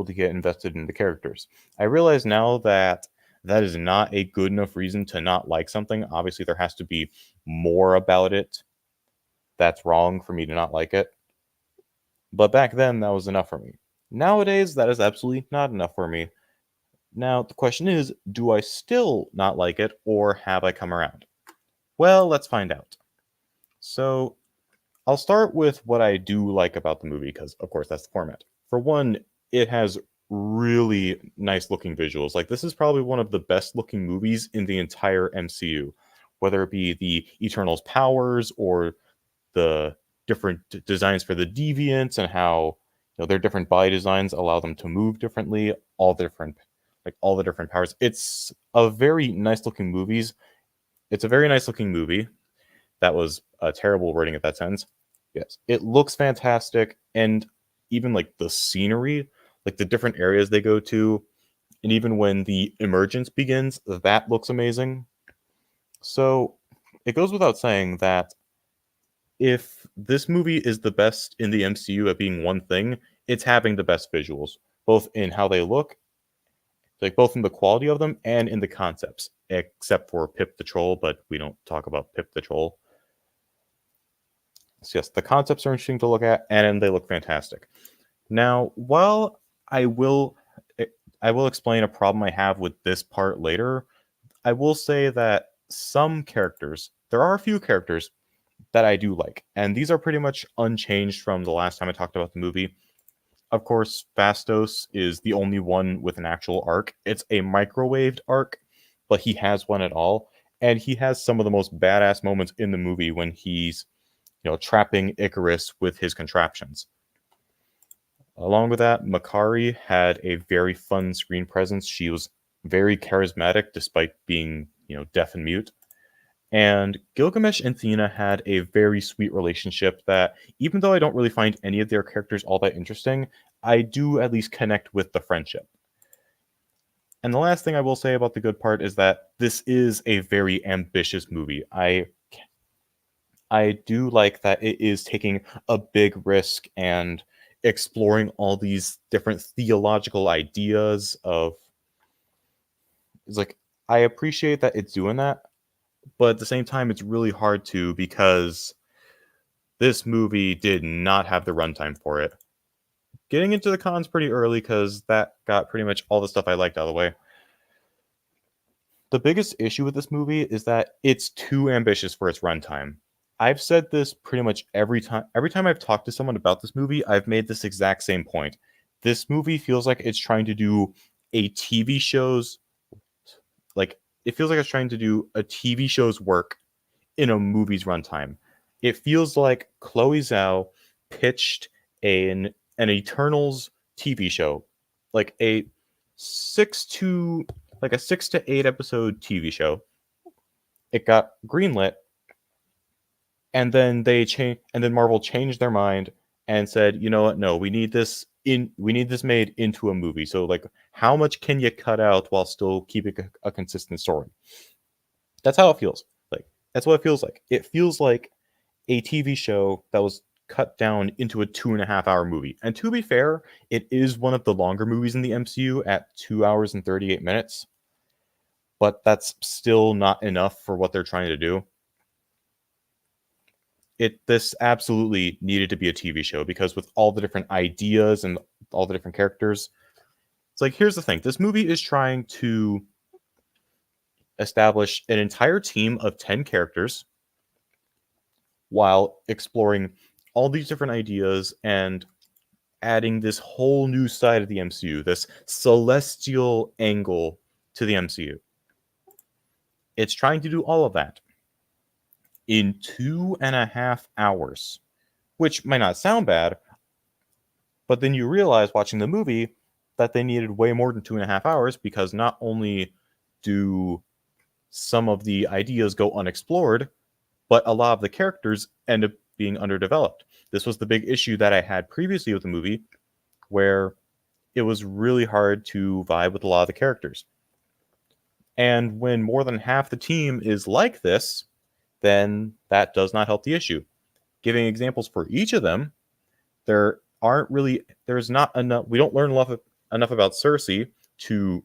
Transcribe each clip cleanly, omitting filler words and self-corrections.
able to get invested in the characters. I realize now that that is not a good enough reason to not like something. Obviously, there has to be more about it that's wrong for me to not like it. But back then, that was enough for me. Nowadays, that is absolutely not enough for me. Now, the question is, do I still not like it, or have I come around? Well, let's find out. So, I'll start with what I do like about the movie, because, of course, that's the format. For one, it has really nice looking visuals. Like, this is probably one of the best looking movies in the entire MCU, whether it be the Eternals' powers or the different designs for the deviants and how their different body designs allow them to move differently, all the different powers. It's a very nice looking movies. It's a very nice looking movie. That was a terrible wording of that sentence. Yes, it looks fantastic, and even like the scenery, like the different areas they go to, and even when the emergence begins, that looks amazing. So it goes without saying that if this movie is the best in the MCU at being one thing, it's having the best visuals, both in how they look, like both in the quality of them and in the concepts, except for Pip the Troll, but we don't talk about Pip the Troll. So yes, the concepts are interesting to look at, and they look fantastic. Now, while I will I will explain a problem I have with this part later, I will say that there are a few characters that I do like, and these are pretty much unchanged from the last time I talked about the movie. Of course, Fastos is the only one with an actual arc. It's a microwaved arc, but he has one at all, and he has some of the most badass moments in the movie when he's, trapping Icarus with his contraptions. Along with that, Makari had a very fun screen presence. She was very charismatic despite being, deaf and mute. And Gilgamesh and Thena had a very sweet relationship that, even though I don't really find any of their characters all that interesting, I do at least connect with the friendship. And the last thing I will say about the good part is that this is a very ambitious movie. I do like that it is taking a big risk and exploring all these different theological ideas of it's like I appreciate that it's doing that, but at the same time it's really hard to because this movie did not have the runtime for it. Getting into the cons pretty early because that got pretty much all the stuff I liked out of the way. The biggest issue with this movie is that it's too ambitious for its runtime. I've said this pretty much every time. Every time I've talked to someone about this movie, I've made this exact same point. This movie feels like it's trying to do a TV show's like it feels like it's trying to do a TV show's work in a movie's runtime. It feels like Chloe Zhao pitched an Eternals TV show, like a 6 to 8 episode TV show. It got greenlit, and then Marvel changed their mind and said, you know what? No, we need this made into a movie. So like, how much can you cut out while still keeping a consistent story? That's how it feels. Like that's what it feels like. It feels like a TV show that was cut down into a 2.5 hour movie. And to be fair, it is one of the longer movies in the MCU at 2 hours and 38 minutes. But that's still not enough for what they're trying to do. This absolutely needed to be a TV show because with all the different ideas and all the different characters, it's like here's the thing. This movie is trying to establish an entire team of 10 characters while exploring all these different ideas and adding this whole new side of the MCU, this celestial angle to the MCU. It's trying to do all of that in 2.5 hours, which might not sound bad, but then you realize watching the movie that they needed way more than 2.5 hours because not only do some of the ideas go unexplored, but a lot of the characters end up being underdeveloped. This was the big issue that I had previously with the movie, where it was really hard to vibe with a lot of the characters. And when more than half the team is like this, then that does not help the issue. Giving examples for each of them, there's not enough. We don't learn enough about Cersei to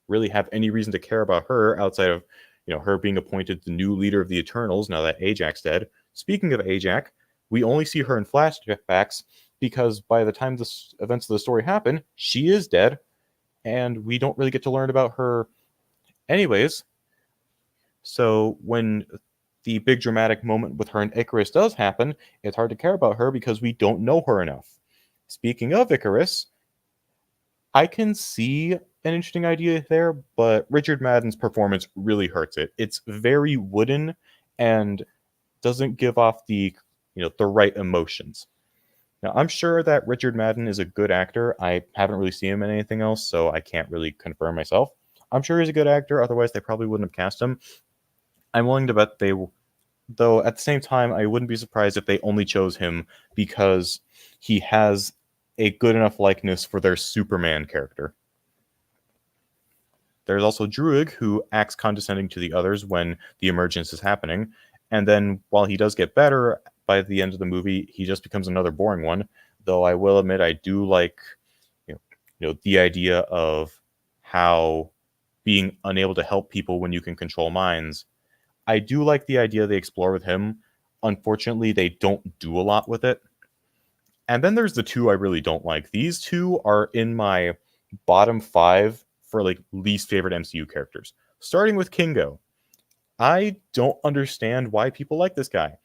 really have any reason to care about her outside of, her being appointed the new leader of the Eternals now that Ajax's dead. Speaking of Ajax, we only see her in flashbacks because by the time the events of the story happen, she is dead, and we don't really get to learn about her anyways. So when the big dramatic moment with her and Ikaris does happen, it's hard to care about her because we don't know her enough. Speaking of Ikaris, I can see an interesting idea there, but Richard Madden's performance really hurts it. It's very wooden and doesn't give off the right emotions. Now, I'm sure that Richard Madden is a good actor. I haven't really seen him in anything else, so I can't really confirm myself. I'm sure he's a good actor, otherwise they probably wouldn't have cast him. I'm willing to bet though at the same time, I wouldn't be surprised if they only chose him because he has a good enough likeness for their Superman character. There's also Druig, who acts condescending to the others when the emergence is happening, and then while he does get better by the end of the movie, he just becomes another boring one. Though I will admit, I do like, the idea of how being unable to help people when you can control minds. I do like the idea they explore with him. Unfortunately, they don't do a lot with it. And then there's the two I really don't like. These two are in my bottom 5 for least favorite MCU characters. Starting with Kingo. I don't understand why people like this guy.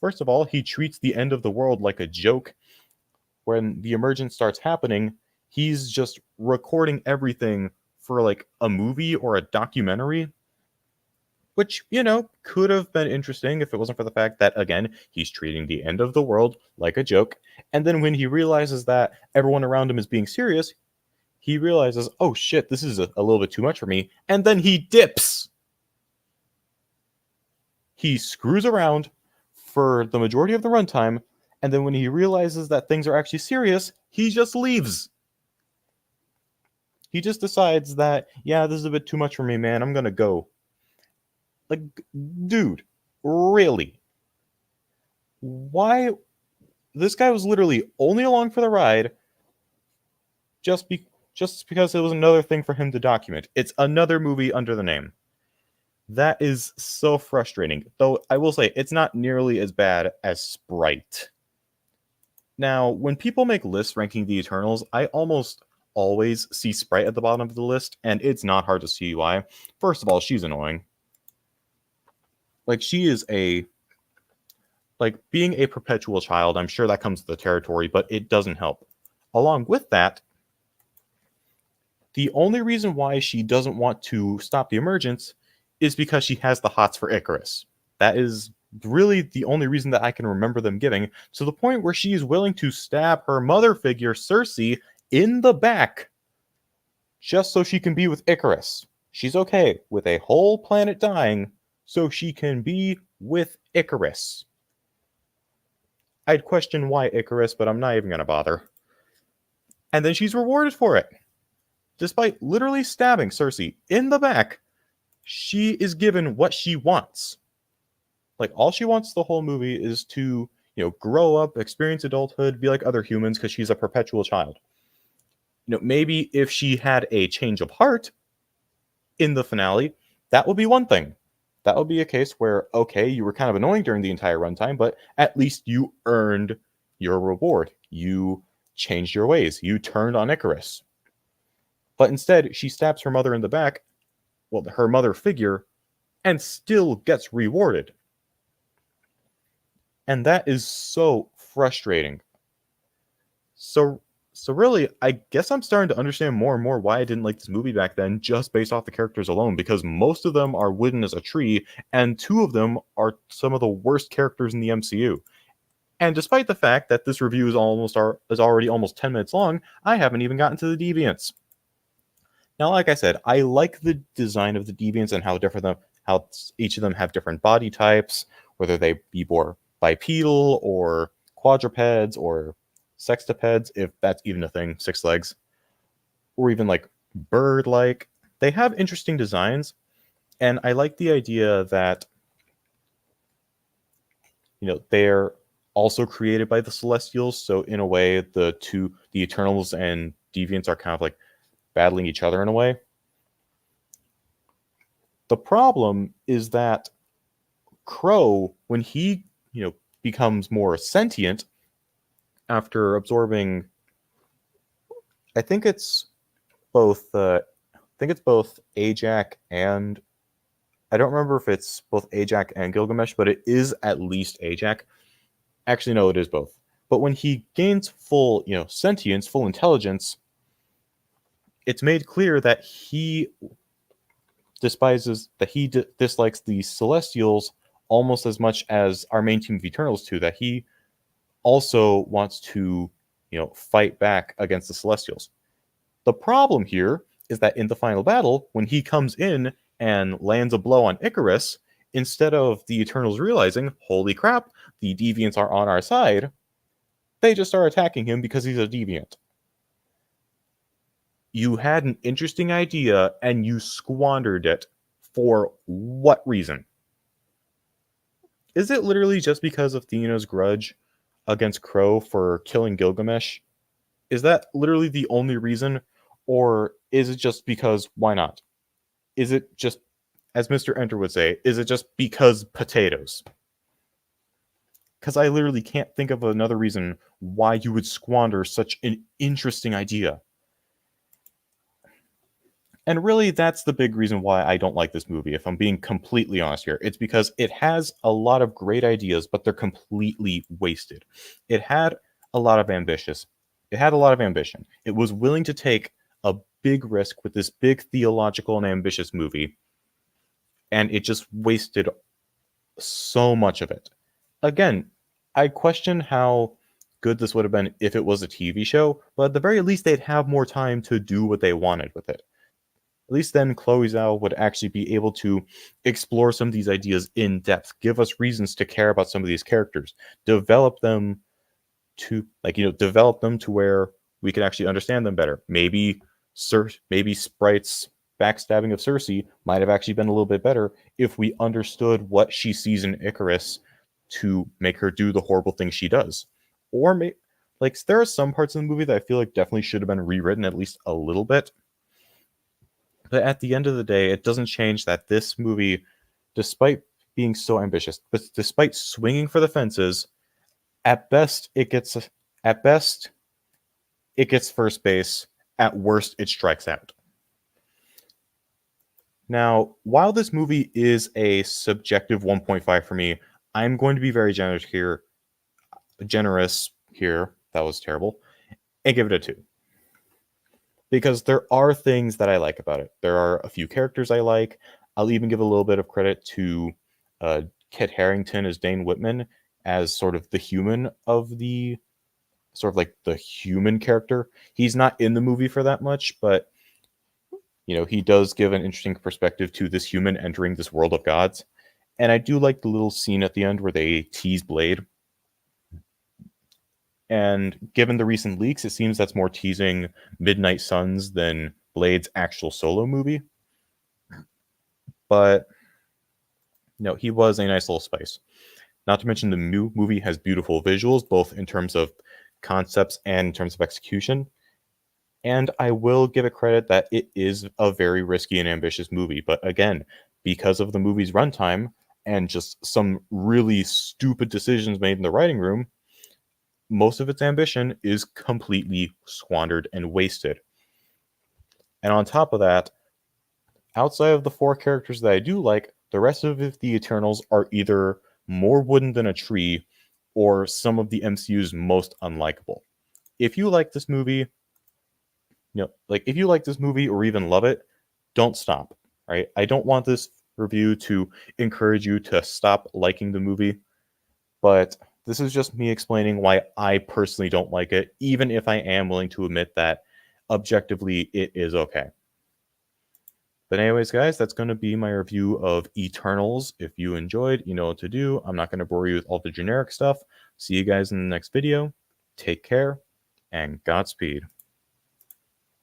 First of all, he treats the end of the world like a joke. When the emergence starts happening, he's just recording everything for a movie or a documentary, which, could have been interesting if it wasn't for the fact that, again, he's treating the end of the world like a joke. And then when he realizes that everyone around him is being serious, he realizes, oh shit, this is a little bit too much for me. And then he dips. He screws around for the majority of the runtime. And then when he realizes that things are actually serious, he just leaves. He just decides that, yeah, this is a bit too much for me, man. I'm going to go. Dude, really? Why? This guy was literally only along for the ride just because it was another thing for him to document. It's another movie under the name. That is so frustrating. Though I will say, it's not nearly as bad as Sprite. Now, when people make lists ranking the Eternals, I almost always see Sprite at the bottom of the list, and it's not hard to see why. First of all, she's annoying. She is being a perpetual child, I'm sure that comes with the territory, but it doesn't help. Along with that, the only reason why she doesn't want to stop the emergence is because she has the hots for Ikaris. That is really the only reason that I can remember them giving, to the point where she is willing to stab her mother figure, Cersei, in the back just so she can be with Ikaris. She's okay with a whole planet dying so she can be with Ikaris. I'd question why Ikaris, but I'm not even going to bother. And then she's rewarded for it. Despite literally stabbing Cersei in the back, she is given what she wants. All she wants the whole movie is to, grow up, experience adulthood, be like other humans because she's a perpetual child. Maybe if she had a change of heart in the finale, that would be one thing. That would be a case where, okay, you were kind of annoying during the entire runtime, but at least you earned your reward. You changed your ways. You turned on Ikaris. But instead, she stabs her mother in the back, her mother figure, and still gets rewarded. And that is so frustrating. So really, I guess I'm starting to understand more and more why I didn't like this movie back then, just based off the characters alone, because most of them are wooden as a tree, and 2 of them are some of the worst characters in the MCU. And despite the fact that this review is already almost 10 minutes long, I haven't even gotten to the deviants. Now, like I said, I like the design of the deviants and how each of them have different body types, whether they be more bipedal or quadrupeds or sextupeds, if that's even a thing, 6 legs, or even bird-like. They have interesting designs, and I like the idea that they're also created by the Celestials. So in a way, the Eternals and Deviants are kind of battling each other in a way. The problem is that Crow, when he, becomes more sentient after absorbing, I think it's both Ajak and I don't remember if it's both Ajak and Gilgamesh, but it is at least Ajak. Actually, no, it is both. But when he gains full, sentience, full intelligence, it's made clear that he dislikes the Celestials almost as much as our main team of Eternals do. That he also wants to, fight back against the Celestials. The problem here is that in the final battle, when he comes in and lands a blow on Icarus, instead of the Eternals realizing, holy crap, the Deviants are on our side, they just start attacking him because he's a Deviant. You had an interesting idea and you squandered it. For what reason? Is it literally just because of Thena's grudge against Crow for killing Gilgamesh? Is that literally the only reason? Or is it just because why not? Is it just, as Mr. Enter would say, is it just because potatoes? Because I literally can't think of another reason why you would squander such an interesting idea. And really, that's the big reason why I don't like this movie, if I'm being completely honest here. It's because it has a lot of great ideas, but they're completely wasted. It had a lot of ambition. It was willing to take a big risk with this big theological and ambitious movie, and it just wasted so much of it. Again, I question how good this would have been if it was a TV show, but at the very least, they'd have more time to do what they wanted with it. At least then Chloe Zhao would actually be able to explore some of these ideas in depth, give us reasons to care about some of these characters, develop them to where we can actually understand them better. Maybe Sprite's backstabbing of Cersei might have actually been a little bit better if we understood what she sees in Icarus to make her do the horrible things she does. Or there are some parts of the movie that I feel like definitely should have been rewritten at least a little bit. But at the end of the day, it doesn't change that this movie, despite being so ambitious, but despite swinging for the fences, at best it gets first base. At worst, it strikes out. Now, while this movie is a subjective 1.5 for me, I'm going to be very generous here. That was terrible. And give it a 2. Because there are things that I like about it. There are a few characters I like. I'll even give a little bit of credit to Kit Harington as Dane Whitman, as sort of the human of the the human character. He's not in the movie for that much, but he does give an interesting perspective to this human entering this world of gods. And I do like the little scene at the end where they tease Blade. And given the recent leaks, it seems that's more teasing Midnight Suns than Blade's actual solo movie. But he was a nice little spice. Not to mention the movie has beautiful visuals, both in terms of concepts and in terms of execution. And I will give it credit that it is a very risky and ambitious movie. But again, because of the movie's runtime and just some really stupid decisions made in the writing room, most of its ambition is completely squandered and wasted. And on top of that, outside of the 4 characters that I do like, the rest of the Eternals are either more wooden than a tree or some of the MCU's most unlikable. If you like this movie, if you like this movie or even love it, don't stop, right? I don't want this review to encourage you to stop liking the movie, but this is just me explaining why I personally don't like it, even if I am willing to admit that objectively it is okay. But anyways, guys, that's going to be my review of Eternals. If you enjoyed, you know what to do. I'm not going to bore you with all the generic stuff. See you guys in the next video. Take care, and Godspeed.